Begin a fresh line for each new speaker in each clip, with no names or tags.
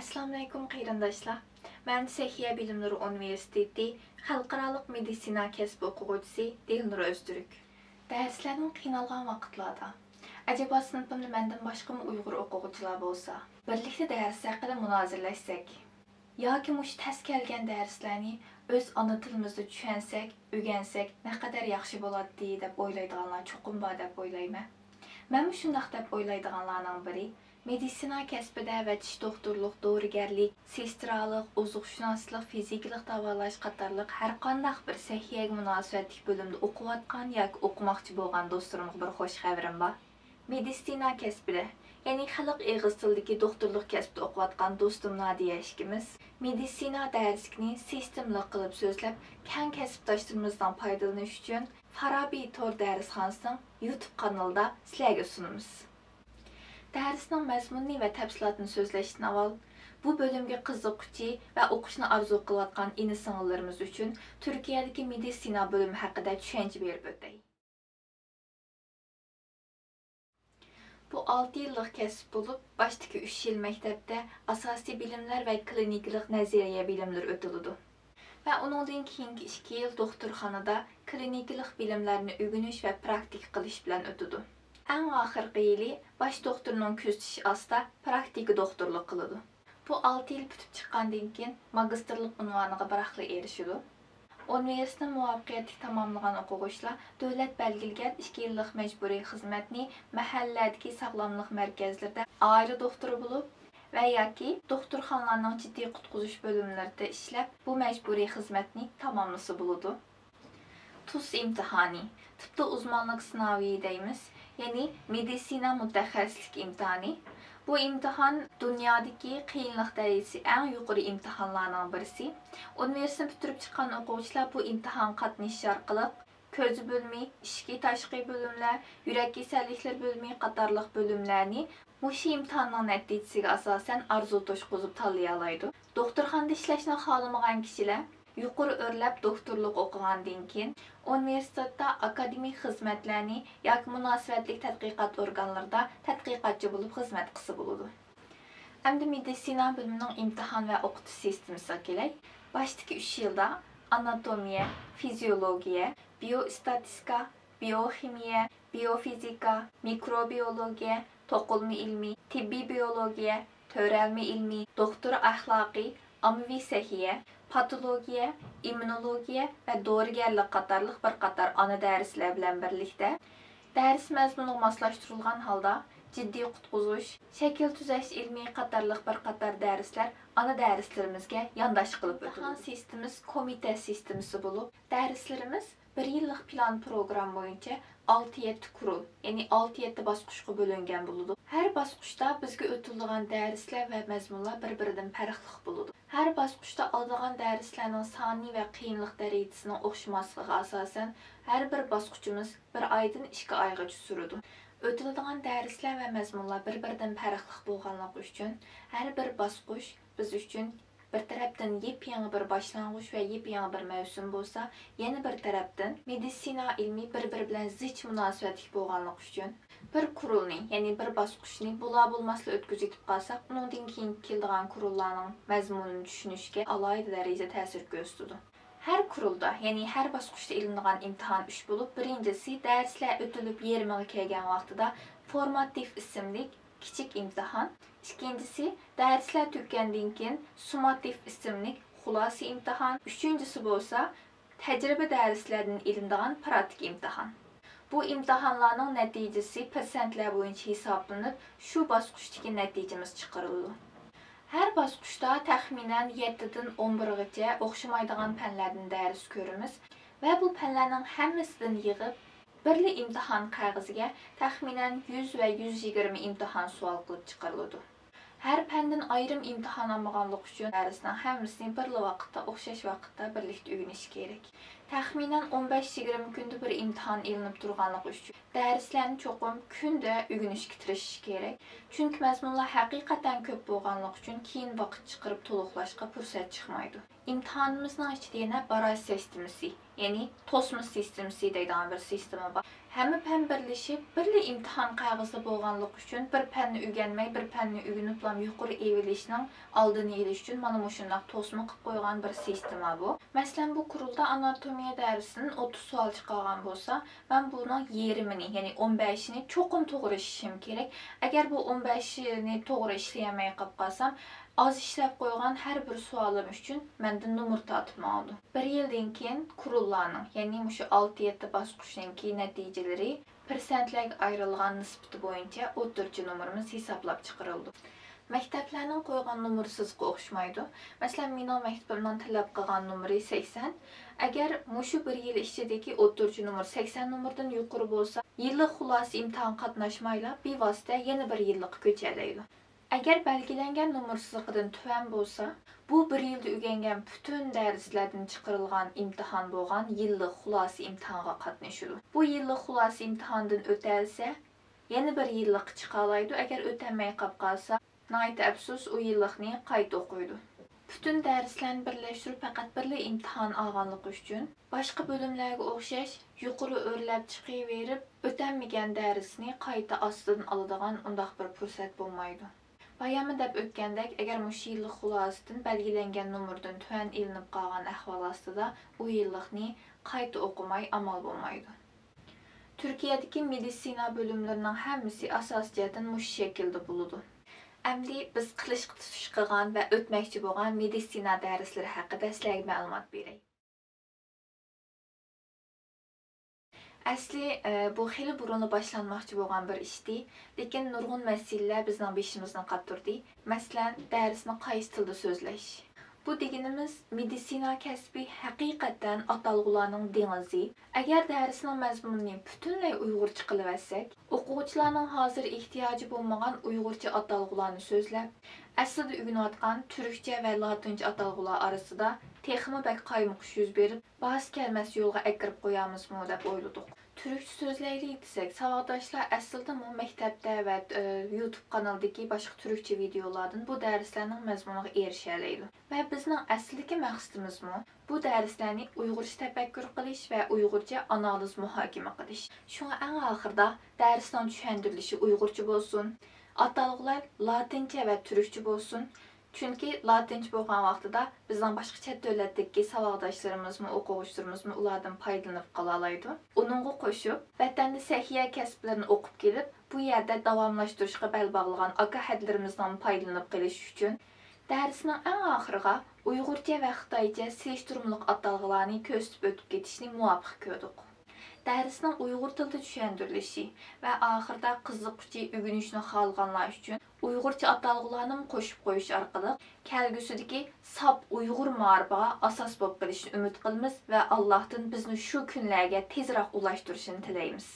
Assalamualaikum qayrindaşlar. Mən Səhiyyə Bilimləri Universiteti Xalqaralıq Medisina kəsbi oxucusu Dilnur Özdürük. Dərslərin qiynalğan vaxtlarda acaba sınıfımda məndən başqa mı Uyğur oxucular bolsa, birlikdə dərs haqqında münazirələşsək, yoki muş təs gələn dərslərni öz ana tilimizdə düşənsək, öyrənsək, nə qədər yaxşı boladi deyə oylaydıqanlar çoxum var deyə oylayıram. Mən şundaq deyə oylaydıqanlardan biri medisina kəsbində və diş doktorluq, doğrugərlik, sestralıq, ozuqşünaslıq, fiziklik davalaş qatarlıq hər qandaq bir səhiyyəyə münasibətli bölümdə oxuyatqan yoki oxumaqçı bolğan dostlarımğa bir xoş xəbərim var. Medisina kəsbində, yəni xalq ağız tilidəki doktorluq kəsbində oxuyatqan dostum Nadiya eşkimiz medisina dərsini sistemli qılıb sözləb, kən kəsbdaşlarımızdan faydalanış üçün Farabi Tor dərsxanasının YouTube kanalında sizlərə sunumuz. Dərsinin məzmununu və təfsilatını sözləşdən avval, bu bölümge qiziquvchi və oxuşunu arzu qılayotgan ini-singillarimiz üçün Türkiyədəki medisina bölümü haqqında düşüncə berib ötək. Bu 6 yıllık kəsb olub, başdakı 3 yıl məktəbdə asasi bilimlər və kliniklik nəzəriyyə bilimlər ötülüdü. Və onundan keyinki 2 yıl doktorxanada kliniklik bilimlərini öyrəniş və praktik qilish bilan ötüdü. Ən axırqı ili baş doktorunun küzüşü asda praktiki doktorluq qılıdı. Bu 6 yıl bitib çıxqandan keyin magistrlik unvanıga baraxlı erişidi. Universitetni muvaffaqiyatli tamamlagan oxucular dövlət bəlgilgən 2 yıllık məcburi xidmətni məhəllədəki sağlamlıq mərkəzlərdə aile doktoru bulub və yoki doktorxanalarning ciddi qutquzuş bölümlərində işləb bu məcburi xidmətni tamamlısı buludu. TUS imtihanı, tıpta uzmanlık sınavı deyimiz. Yani medisina mütəxəssislik imtihanı. Bu imtihan dünyadaki qiyinlik dərəcəsi ən yuqarı imtihanlardan birisi. Universitetini bitirib çıxan oxucular bu imtihan qatnashishi orqali ko'z bölümü, ishki tashqi bölümlər, yürək kasalliklar bölümü qatarlıq bölümlərni bu imtihanın nəticəsiga asasən arzu toşquzub tanlaya alaydı. Doktorxanada işləşni xalamagan kişilər yuqori o'rlab doktorluq o'qigandan keyin universitetda akademik xizmatlarni yoki munosabatli tadqiqot organlarida tadqiqotchi bo'lib xizmat qilsa bo'ladi. Endi medisina bölümünün imtihan və o'qitish sistemasiga kelay. Başdakı 3 yilda anatomiya, fiziologiya, biostatistika, bioximiya, biofizika, mikrobiologiya, to'qilma ilmi, tibbiy biologiya, törəlmə ilmi, doktor əxlaqi, ammavi səhiyyə, patologiya, immunologiya və doğrugərlik qatarlıq bir qatar ana dərslər bilan birlikdə dərs məzmunu maslaşdırılğan halda ciddi qutquzuş, şəkil tüzəş ilmi qatarlıq bir qatar dərslər ana dərslərimizə yandaş qılıb ötülür. İmtahan sistemimiz komitə sistemisi olub, dərslərimiz 1 yıllık plan program boyunca 6-7 kurul, yani 6-7 basqışqa bölünген buludu. Hər basqışda bizə ötüldüğün dərslər və məzmunlar bir-birindən fərqli buludu. Hər basqışda aldığın dərslərin sani və qiyinlik dərəcəsinin oxşamaslığı asasən hər bir basqıçımız bir aydan 2 ayğa sürüdü. Ötüldüğün dərslər və məzmunlar bir-birindən fərqli bolğanlığı üçün hər bir basqış biz üçün bir tərəfdən yepyeni bir başlanğıç və yepyeni bir mövsüm bolsa, yeni bir tərəfdən medisina ilmi bir-biri bilan zich münasibətli bolğanlığı üçün bir kurulni, yəni bir basqışni bulmasla ötküzüb qalsaq, onundan keyin keldiğən kurulların məzmununu düşünüşkə alaylı dərəcədə təsir göstərdi. Hər kurulda, yəni hər basqışda ilindiğən imtihan 3 olub, birincisi dərslər ötülüb yerməyə gələn vaxtıda formativ isimlik kiçik imtihan, ikincisi dərslər tükəndən keyin summativ isimlik xulasi imtihan, üçüncüsü bolsa təcrübə dərslərinin ilindiğən pratik imtihan. Bu imtihanların nəticəsi persentlər boyunca hesablanıb, şu basqışdakı nəticəmiz çıxarıldı. Hər basqışda təxminən 7-dən 11-gəcə oxşamaydığan fənlərdən dərs görürüz və bu fənlərin həmməsindən yığıb birli imtihan kağızıga təxminən 100 və 120 imtihan sual qılıb çıxarıldı. Hər fəndən ayrım imtihan almağanlıq üçün dərslərin həmmisini birli vaxtda, oxşaş vaxtda birlikdə öyrəniş gerek. Təxminən 15-20 gündür bir imtahan elinib durğanlıq üçün dərslərini çoxum gündə öyrənişə tiriş kerak. Çünki məzmunlar həqiqətən köp bolğanlıq üçün keyin vaxt çıxırıb toluqlaşqa fürsət çıxmaydı. İmtahanımızın içində baraj sistemisi, yəni tosmus sistemisi deyilən bir sistemi var. Həm birləşib birli imtahan qağızı bolğanlıq üçün bir fənni öyrənmək, bir fənni öyrənib yuqarı evilişinin aldını eliş üçün mana məşundaq tosmu qıb qoyğan bir sistema bu. Məsələn, bu kurulda anatomiya dərsinin 30 sual çıxarğan bolsa, mən bunun 20-ni, yəni 15-ni çoxum toğru işləyim kerak. Əgər bu 15-ni toğru işləyəməyə qıb qalsam, az işləb qoyğan hər bir sualım üçün məndən numur tatmalıdır. Bir ildən keyin kurullarının, yəni şu 6-7 basqışınki nəticələri persentlik ayrılğan nisbəti boyunca o'ttirchi numurimiz hesablab çıxırıldı. Məktəblərin qoyğan numursuz oxşmaydı. Məsələn, mənim məktəbimdən tələb qılğan numuru 80. Əgər muşu bir il işçidəki o'ttirchi numur 80 numurdan yuqarı bolsa, yillıq xülasə imtahan qatnaşmayla bevasitə yeni bir yillıq köçələydi. Əgər bəlgilənən numursuzluqdan tüvən bolsa, bu bir ildə öyrənən bütün dərslərdən çıxırılğan imtahan bolğan yillıq xülasə imtahana qatnaşıdı. Bu yillıq xülasə imtahandan ötəlsə, yeni bir yillıq çıxalaydı. Əgər ötənməyə qab qalsa, nəhayət əfsus o yıllıqni qayta oxuydu. Bütün dərslərini birləşdirib fəqət birli imtahan alğanlıq üçün başqa bölümlərə oxşaş yuqarı örləb çıxıverib, ötənməyən dərsini qayta astıdan alıdığan ondaq bir fürsət bolmaydı. Bayamı dəb ötkəndək, əgər muşu yillıq xülasıdan bəlgilənən numurdan tüvən elinib qalğan əhval astıda o yıllıqni qayta oxumay amal bolmaydı. Türkiyədəki medisina bölümlərinin həmmisi əsas cəhətdən muş şəkildə buludu. Əmdi biz qılışqı tutuş qılğan və ötməkçi bolğan medisina dərsləri haqqında sizlərə məlumat verək. Əsli bu xeyli burunlu başlanmaqçı bolğan bir işdi, lakin nurgun məsələlər bizning beşimizdən qatırdı. Məsələn, dərsni qaysı tildə sözləş. Bu deganimiz medisina kəsbi həqiqətən atalğularının dengizi. Əgər dərsinin məzmununu bütünlüy Uyğurca qılıb etsək, oxucularning hozir ehtiyacı bolmagan Uyğurca atalğularını sözləb, əslində öyrəniyotgan türkçə və latinca atalğular arasında texmi bək qaymoq yüz berib, bazı kəlməsi yolğa əkirib qoyamızmı deyə oyladıq. Türkçe sözləri desək, savaqdaşlar əslində bu məktəbdə və YouTube kanaldakı başqa türkçe videolardan bu dərslərin məzmununa erişəliydi. Və bizim əslindəki məqsədimiz bu dərsləri Uyğurca təfəkkür qilish və Uyğurca analiz mühakimə qilish. Şuna ən axırda dərsin düşəndirilişi Uyğurca bolsun, atalğılar latinca və türkçe bolsun. Çünki latinca bolğan vaxtıda bizdən başqa çət dövlətdəki savaqdaşlarımızmı, oxucularımızmı ulardan faydalanıb qalalaydı. Onunğa qoşub, vətəndə səhiyyə kəsblərini oxub gelib, bu yerdə davamlaşdırışqa bəl bağlayan aka hədlərimizdən faydalanıb qilish üçün dərsinin ən axırına Uyğurca və Xitayca selişdirumluq atalğılarını köstüb ötüb getişini muvafiq gördük. Dərsinin Uyğur tildə düşəndirilişi və axırda qızıqçı öyrənişini xalqanlar üçün Uyğurca atalğılarını qoşub qoyuş arqılıq kəlgüsüdəki sap Uyğur müharibəyə əsas bolub qilishini ümid qılmız və Allahdan bizni şu günlərə tezraq ulaşdırışını tiləyimiz.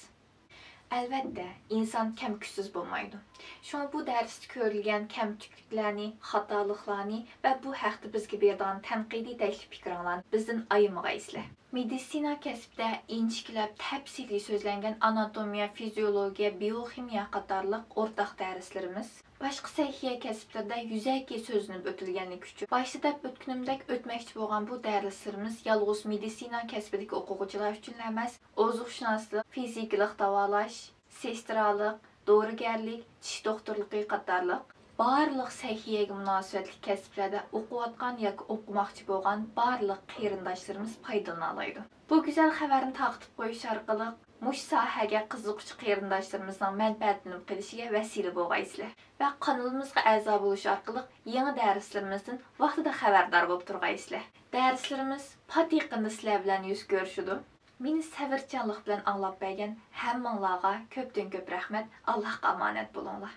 Əlbəttə, insan kəmküsüz bolmaydı. Şuna bu dərsdə görülən kəmtükliklərini, xatalıqlarını və bu haqda bizə verdiğin tənqidi təklif fikirlərini bizdən ayırmağa islə. Medisina kəsbdə inçikləb təfsili sözlənən anatomiya, fiziologiya, biokimiya qatarlıq ortaq dərslərimiz, başqa səhiyyə kəsblərdə yüzəki sözünüb ötülgənlik üçün başda ötkünümdək ötməkçi bolğan bu dərslərimiz yalğız medisina kəsbidəki oxucular üçün emas, ozuqşünaslıq, fiziklik davalaş, sestralıq, doğrugərlik, diş doktorluğu qatarlıq barlıq səhiyyəyə münasibətli kəsblərdə oxuyatqan yoki oxumaqçı bolğan barlıq qeyrindaşlarımız faydalanılaydı. Bu gözəl xəbərini taqtib qoyuş arqılıq muş sahəyə qiziqçı qeyrindaşlarımızdan mənfəətlənib qilishigə vəsilə bolğaysızlar və kanalımızğa əza boluş arqılıq yeni dərslərimizdən vaxtida xəbərdar olub turğaysızlar. Dərslərimiz patiqində sizlər bilan yüz görüşüdü. Məni səbirçanlıq bilan anlab bərgən həmmənlərə köpdən köp rəhmət, Allahqa əmanət bolunlar.